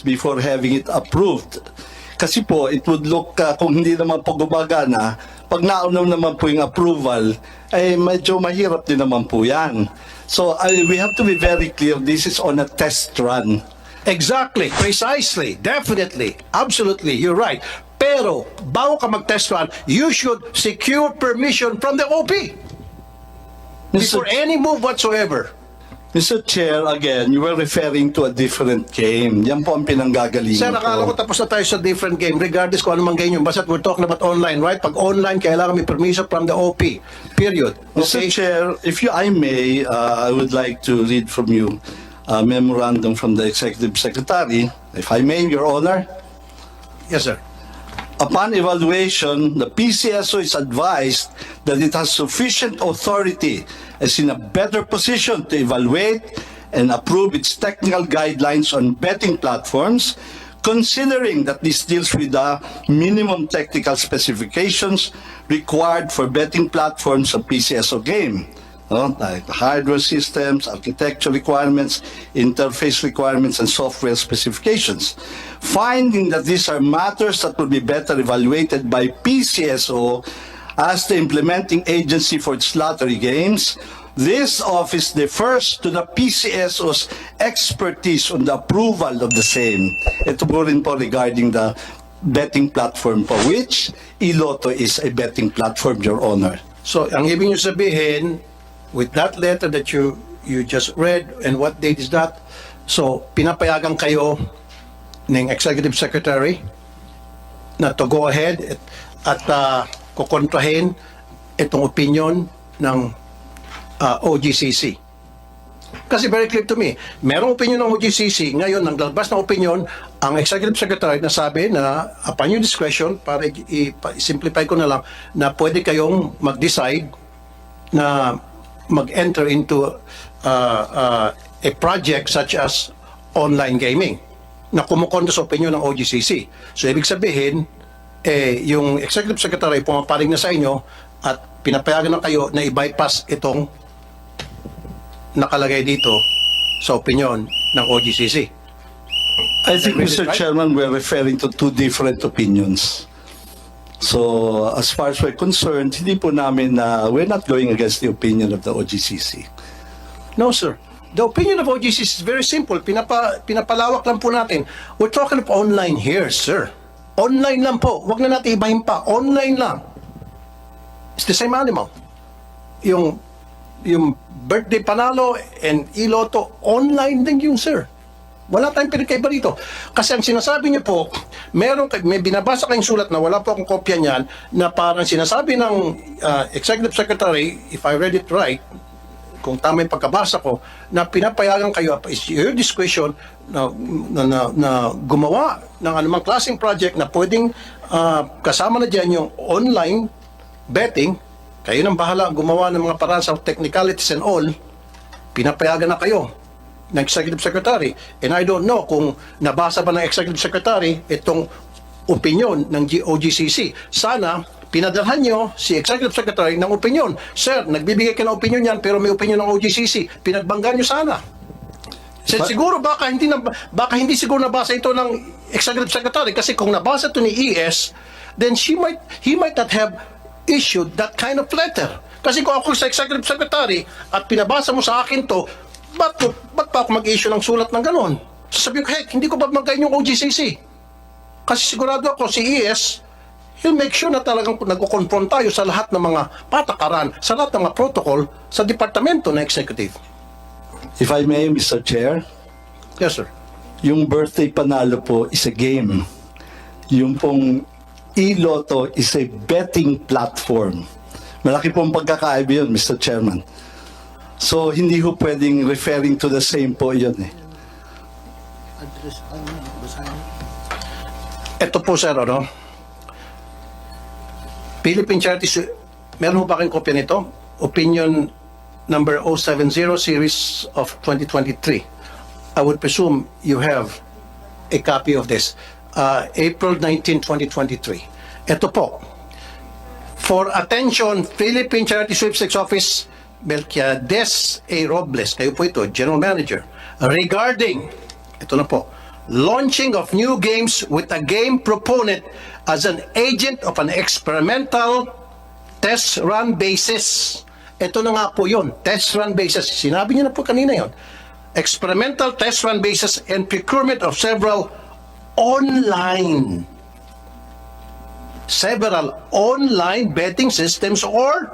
before having it approved. Kasi po, it would look, kung hindi naman po gumagana, pag naunaw naman po yung approval, ay medyo mahirap din naman po yan. So we have to be very clear, this is on a test run. Exactly, precisely, definitely, absolutely, you're right. Pero, bago ka mag-test run, you should secure permission from the OP before any move whatsoever. Mr. Chair, again, you were referring to a different game. Yan po ang pinanggagalingan Sir, akala ko ko. tapos na tayo sa different game, regardless kung anumang game yun. Basta we're talking about online, right? Pag online, kailangan may permission from the OP. Period. Mr. Okay? Chair, if I may, I would like to read from you a memorandum from the Executive Secretary. If I may, Your Honor. Yes, sir. Upon evaluation, the PCSO is advised that it has sufficient authority as in a better position to evaluate and approve its technical guidelines on betting platforms, considering that this deals with the minimum technical specifications required for betting platforms of PCSO game. Like hardware systems, architecture requirements, interface requirements, and software specifications. Finding that these are matters that will be better evaluated by PCSO as the implementing agency for its lottery games, this office defers to the PCSO's expertise on the approval of the same. Ito po rin po regarding the betting platform po, which iLotto is a betting platform, Your Honor. So, ang ibig nyo sabihin, with that letter that you just read, and what date is that? So, pinapayagan kayo ng Executive Secretary na to go ahead at kukontrahin itong opinion ng OGCC. Kasi very clear to me, merong opinion ng OGCC, ngayon, nang lalabas na opinion, ang Executive Secretary na sabi na, upon your discretion, para i-simplify ko na lang, na pwede kayong mag-decide na mag-enter into a project such as online gaming na kumukontra sa opinion ng OGCC. So, ibig sabihin, yung Executive Secretary pumaparig na sa inyo at pinapayagan na kayo na i-bypass itong nakalagay dito sa opinion ng OGCC. I think, Mr. Right? Chairman, we're referring to two different opinions. So, as far as we're concerned, hindi po namin we're not going against the opinion of the OGCC. No, sir. The opinion of OGCC is very simple. Pinapalawak lang po natin. We're talking of online here, sir. Online lang po. Huwag na natin ibahin pa. Online lang. It's the same animal. Yung birthday panalo and iLotto, online din yun, sir. Wala tayong pinagkaiba dito. Kasi ang sinasabi niyo po, may binabasa kayong sulat na wala po akong kopya niyan, na parang sinasabi ng Executive Secretary, if I read it right, kung tama yung pagkabasa ko, na pinapayagan kayo, is your discretion na gumawa ng anumang klaseng project na pwedeng kasama na dyan yung online betting, kayo nang bahala gumawa ng mga paraan sa technicalities and all, pinapayagan na kayo ng Executive Secretary. And I don't know kung nabasa ba ng Executive Secretary itong opinion ng OGCC. Sana pinadalhan nyo si Executive Secretary ng opinion. Sir, nagbibigay ka ng opinion yan pero may opinion ng OGCC. Pinagbanggan nyo sana. Siguro baka hindi siguro nabasa ito ng Executive Secretary kasi kung nabasa ito ni ES, then he might not have issued that kind of letter. Kasi kung ako sa Executive Secretary at pinabasa mo sa akin to, ba't pa ako mag-issue ng sulat ng ganon? Sasabihin ko, heck, hindi ko ba magayin yung OGCC? Kasi sigurado ako, si ES, he'll make sure na talagang nagko-confront tayo sa lahat ng mga patakaran, sa lahat ng mga protocol sa departamento ng executive. If I may, Mr. Chair, Yes, sir. yung birthday panalo po is a game. Yung pong iLotto is a betting platform. Malaki pong pagkakaiba yun, Mr. Chairman. So, hindi ho pwedeng referring to the same po yun eh. Ito po, sir, ano? Philippine Charities, meron ho ba kayong kopya nito? Opinion number 070 series of 2023. I would presume you have a copy of this. April 19, 2023. Ito po. For attention, Philippine Charity Sweepstakes Office, Melquiades A. Robles, kayo po ito, General Manager, regarding, ito na po, launching of new games with a game proponent as an agent of an experimental test run basis. Ito na nga po yun, test run basis. Sinabi niyo na po kanina yun. Experimental test run basis and procurement of several online betting systems or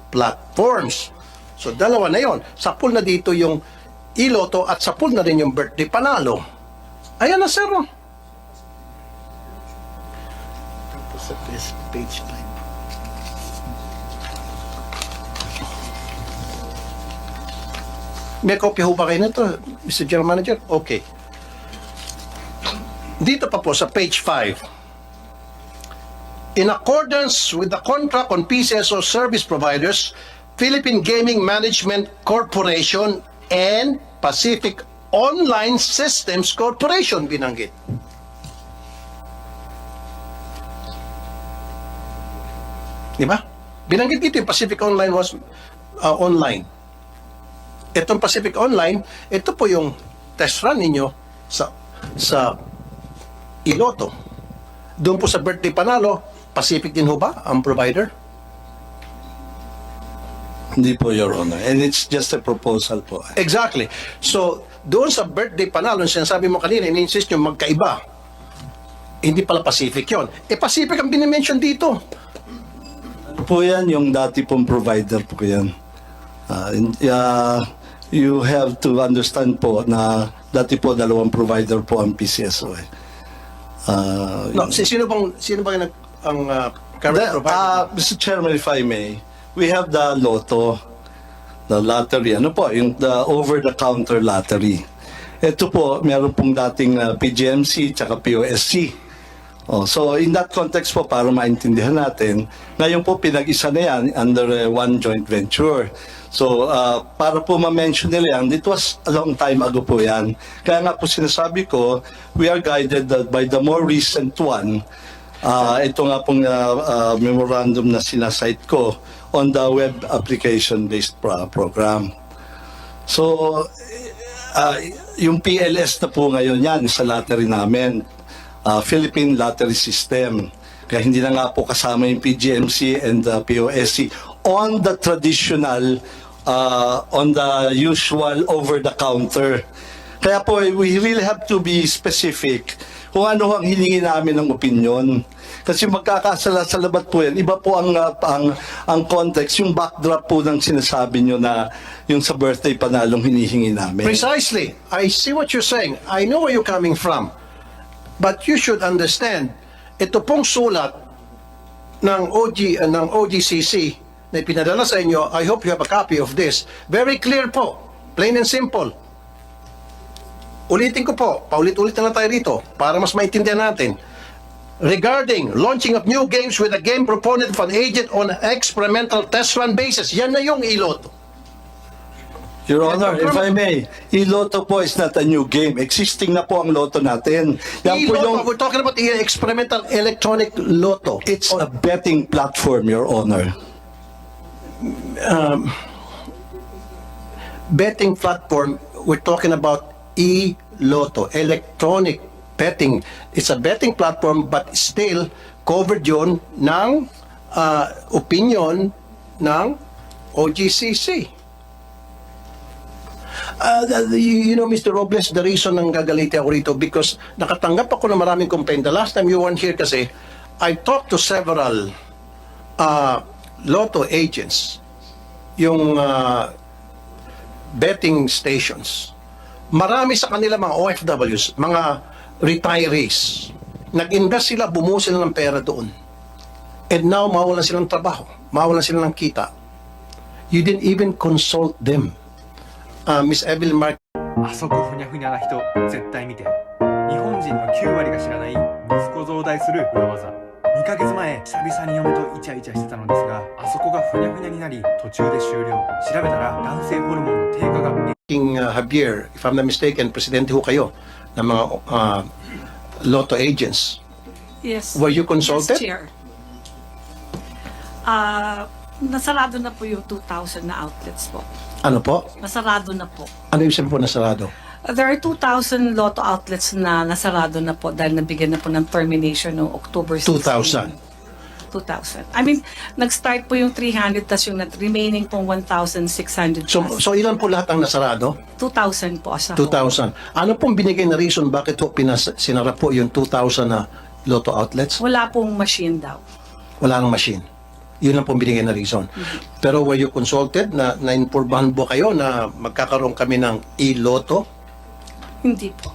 platforms. So dalawa na yon. Sa pool na dito yung iloto at sa pool na rin yung birthday panalo. Ayan na, sir. Tapos sa page 5. May kopya ho ba kayo nito, Mr. General Manager? Okay. Dito pa po sa page 5. In accordance with the contract on PCSO service providers, Philippine Gaming Management Corporation and Pacific Online Systems Corporation binanggit. Di ba? Binanggit dito yung Pacific Online was online. Itong Pacific Online, ito po yung test run ninyo sa Iloto. Doon po sa birthday panalo, Pacific din ho ba ang provider? Hindi po, Your Honor. And it's just a proposal po. Exactly. So, doon sa birthday panalo, sinasabi mo kanina, in-insist nyo magkaiba. Hindi pala Pacific yon. Pacific ang binimension dito. Ano po yan, yung dati pong provider po yan. You have to understand po na dati po dalawang provider po ang PCSO. No, sino bang current provider? Mr. Chairman, if I may, we have the Lotto, the lottery, ano po, yung the over-the-counter lottery. Ito po, meron pong dating PGMC tsaka POSC. So in that context po, para maintindihan natin, ngayon po pinag-isa na yan under one joint venture. So para po ma-mention nila yan, it was a long time ago po yan. Kaya nga po sinasabi ko, we are guided by the more recent one. Ito nga pong memorandum na sinasite ko on the web application-based program. So yung PLS na po ngayon yan sa lottery namin. Philippine Lottery System. Kaya hindi na nga po kasama yung PGMC and the POSC on the traditional, on the usual over-the-counter. Kaya po, we really have to be specific kung ano ang hiningi namin ng opinion. Kasi magkakasalabat po yan. Iba po ang context, yung backdrop po ng sinasabi nyo na yung sa birthday panalong hinihingi namin. Precisely. I see what you're saying. I know where you're coming from. But you should understand, ito pong sulat ng OGCC na ipinadala sa inyo, I hope you have a copy of this. Very clear po, plain and simple. Ulitin ko po, paulit-ulit na lang tayo rito para mas maintindihan natin. Regarding launching of new games with a game proponent of an agent on an experimental test run basis, yan na yung iloto. Your Honor, if I may, iLotto po is not a new game. Existing na po ang Lotto natin. Yan po yung, We're talking about the experimental electronic lotto. it's a betting platform, Your Honor. Betting platform, we're talking about e-lotto, electronic betting. It's a betting platform but still covered yun ng opinion ng OGCC. You know, Mr. Robles, the reason nang gagaliti ako rito because nakatanggap ako ng maraming complaint. The last time you weren't here kasi, I talked to several lotto agents, yung betting stations. Marami sa kanila mga OFWs, mga retirees. Nag-invest sila, bumuo sila ng pera doon. And now, mawalan silang trabaho. Mawalan silang kita. You didn't even consult them. Miss Evelyn Mark. あそこふにゃふにゃな人絶対見て。日本人の9割が知らない息子増大する裏技。2ヶ月前久々に嫁とイチャイチャしてたのですが、あそこがふにゃふにゃになり途中で終了。調べたら男性ホルモンの低下が King Javier, if I'm not mistaken, presidente ho kayo ng mga lotto agents. Yes. Were you consulted? Yes, Chair. Nasarado na po yung 2,000 na outlets po. Ano po? Nasarado na po. Ano yung sabi po na sarado? There are 2,000 Lotto outlets na nasarado na po dahil nabigyan na po ng termination noong October 16. 2,000. I mean, nag-start po yung 300 tas yung remaining pong 1,600 plus. So ilan po lahat ang nasarado? 2,000 po as a 2,000. Ano pong binigay na reason bakit po sinara po yung 2,000 na Lotto outlets? whole. Wala pong machine daw. Wala nang machine. Yun lang pong binigay na reason. Pero were you consulted na informahan po kayo na magkakaroon kami ng e-Lotto Hindi po.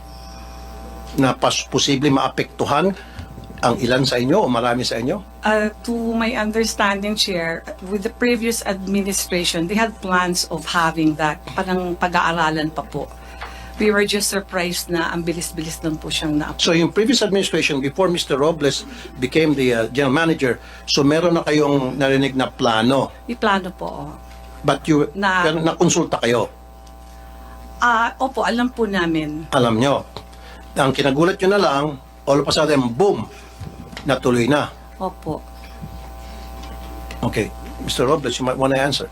na posible maapektuhan ang ilan sa inyo o marami sa inyo? To my understanding, Chair, with the previous administration, they had plans of having that. Parang pag-aaralan pa po. We were just surprised na ang bilis-bilis lang po siyang na So yung previous administration, before Mr. Robles became the general manager, so meron na kayong narinig na plano, Iplano po. but pero nakonsulta kayo, Opo, alam po namin. alam nyo. Ang kinagulat nyo na lang, all of a sudden, boom, natuloy na. Opo. Okay, Mr. Robles, you might want to answer.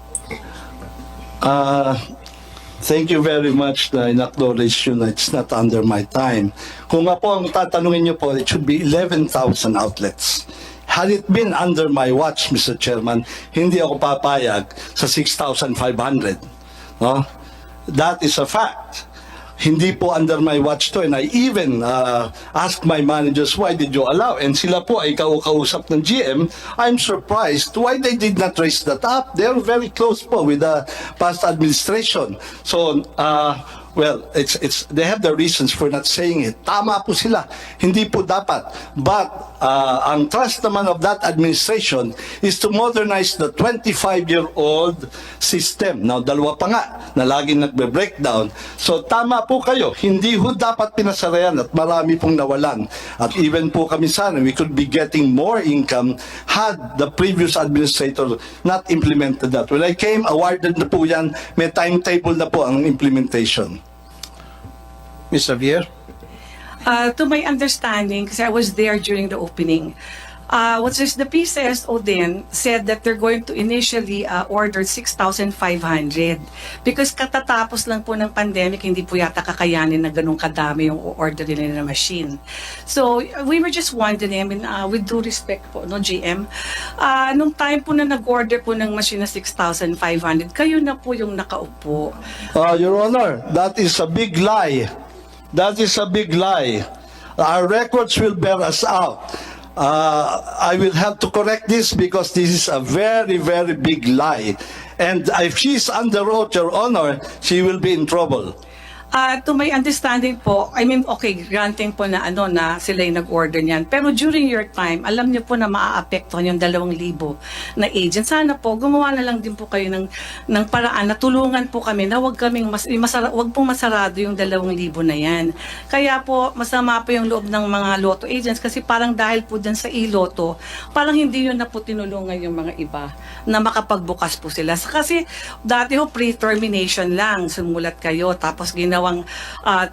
Thank you very much na in-acknowledge yun na it's not under my time. Kung nga po ang tatanungin niyo po, it should be 11,000 outlets. Had it been under my watch, Mr. Chairman, hindi ako papayag sa 6,500. No? That is a fact. Hindi po under my watch to, and I even asked my managers, why did you allow? And sila po ay kausap ng GM. I'm surprised why they did not raise that up. They're very close po with the past administration. So, well, they have the reasons for not saying it. Tama po sila. Hindi po dapat. But ang trust naman of that administration is to modernize the 25-year-old system. Now, dalawa pa nga na laging nagbe-breakdown. So, tama po kayo. Hindi ho dapat pinasarayan at marami pong nawalan. At even po kami sana, we could be getting more income had the previous administrator not implemented that. When I came, awarded na po yan. May timetable na po ang implementation. Ms. Xavier? To my understanding, kasi I was there during the opening, the PCSO then said that they're going to initially order 6,500 because katatapos lang po ng pandemic, hindi po yata kakayanin na ganun kadami yung order nila na machine. So, we were just wondering, I mean, with due respect po, no, GM, nung time po na nag-order po ng machine na 6,500, kayo na po yung nakaupo. Your Honor, that is a big lie. That is a big lie. Our records will bear us out. I will have to correct this because this is a very, very big lie. And if she's under oath, Your Honor, she will be in trouble. To my understanding po, I mean, okay, granting po na na sila yung nag-order niyan. Pero during your time, alam niyo po na maaapektuhan yung 2,000 na agent. Sana po, gumawa na lang din po kayo ng paraan na tulungan po kami na wag pong masarado yung 2,000 na yan. Kaya po, masama po yung loob ng mga Lotto agents kasi parang dahil po dyan sa e-Lotto, parang hindi yun na po tinulungan yung mga iba na makapagbukas po sila. Kasi dati ho, pre-termination lang, sumulat kayo, tapos ginawa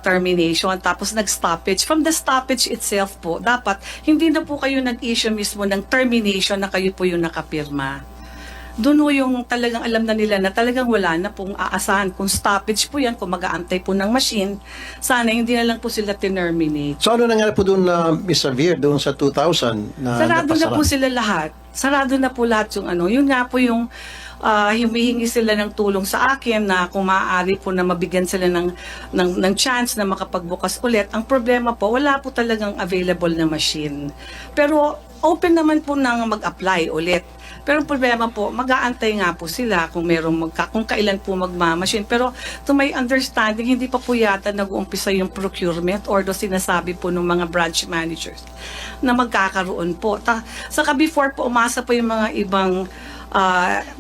termination, tapos nag-stoppage. From the stoppage itself po, dapat hindi na po kayo nag-issue mismo ng termination na kayo po yung nakapirma. Doon po yung talagang alam na nila na talagang wala na pong aasahan. Kung stoppage po yan, kung mag-aantay po ng machine, sana hindi na lang po sila terminate. So ano nangyari po doon na Ms. Xavier, doon sa 2,000 na Sarado na napasara? po sila lahat. Sarado na po lahat yung Yun nga po yung humihingi sila ng tulong sa akin na kung maaari po na mabigyan sila ng chance na makapagbukas ulit. Ang problema po, wala po talagang available na machine. Pero open naman po nang mag-apply ulit. Pero ang problema po, mag-aantay nga po sila kung kung kailan po magmamachine. Pero to my understanding, hindi pa po yata nag-uumpisa yung procurement or sinasabi po ng mga branch managers na magkakaroon po. Saka before po, umasa po yung mga ibang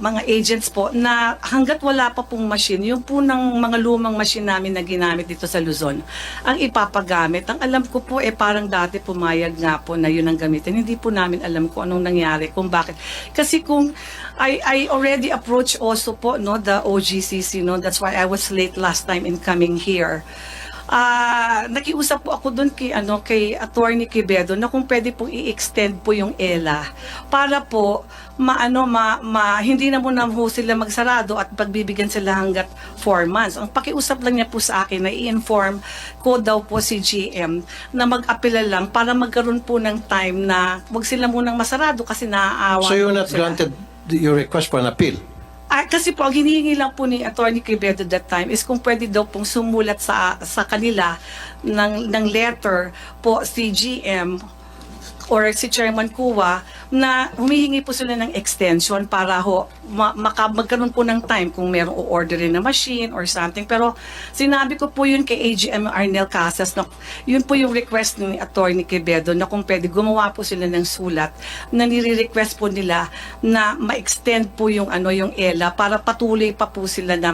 mga agents po na hanggat wala pa pong machine, yung po ng mga lumang machine namin na ginamit dito sa Luzon, ang ipapagamit. Ang alam ko po, parang dati pumayag nga po na yun ang gamitin. Hindi po namin alam kung anong nangyari, kung bakit. Kasi kung I already approached also po the OGCC, that's why I was late last time in coming here. nakiusap po ako doon kay Attorney Quevedo na kung pwede pong i-extend po yung ELA para po hindi na muna ho sila magsarado at pagbibigyan sila hanggat 4 months. Ang pakiusap lang niya po sa akin na i-inform ko daw po si GM na mag-apela lang para magkaroon po ng time na wag sila munang masarado kasi naaawa. So you're po not sila. granted your request for an appeal? Kasi po, ang hinihingi lang po ni Attorney Quevedo that time is kung pwede daw pong sumulat sa kanila ng letter po si GM or si Chairman Kuwa na humihingi po sila ng extension para ho magkaroon po ng time kung merong o-orderin na machine or something. Pero sinabi ko po yun kay AGM Arnel Casas na yun po yung request ni Attorney Quevedo na kung pwede gumawa po sila ng sulat na nire-request po nila na ma-extend po yung yung ELA para patuloy pa po sila na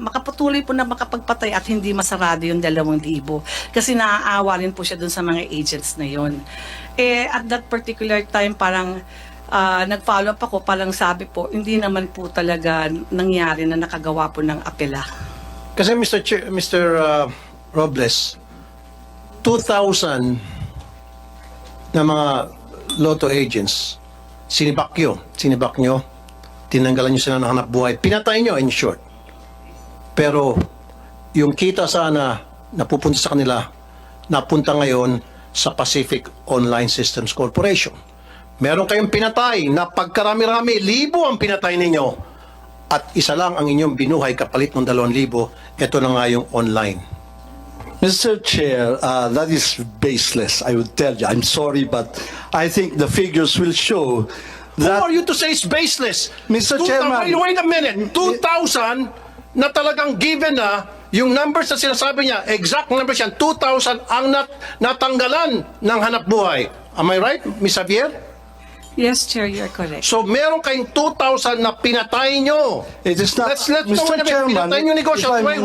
makapatuloy po na makapagpatay at hindi masarado yung 2,000 kasi naaawa rin po siya dun sa mga agents na yun. At that particular time parang nag-follow up ako, parang sabi po, hindi naman po talaga nangyari na nakagawa po ng apela. Kasi Mr. Robles, 2,000 na mga lotto agents, sinibak nyo, tinanggalan nyo sila ng hanap buhay, pinatay nyo in short. Pero yung kita sana napupunta sa kanila, napunta ngayon sa Pacific Online Systems Corporation. Meron kayong pinatay na pagkarami-rami, 1,000 ang pinatay ninyo at isa lang ang inyong binuhay kapalit ng 2,000. Ito na nga yung online. Mr. Chair, that is baseless, I would tell you. I'm sorry, but I think the figures will show Who that... are you to say it's baseless? Mr. Chairman. Wait a minute. 2,000 na talagang given na yung numbers na sinasabi niya, exact numbers yan, 2,000 ang natanggalan ng hanap buhay. Am I right, Ms. Javier? Yes, Chair, you're correct. So meron kayong 2,000 na pinatay nyo. It is not... Let's Mr. wait a minute. Chairman, Pinatay nyo negosyo. if I'm- Wait.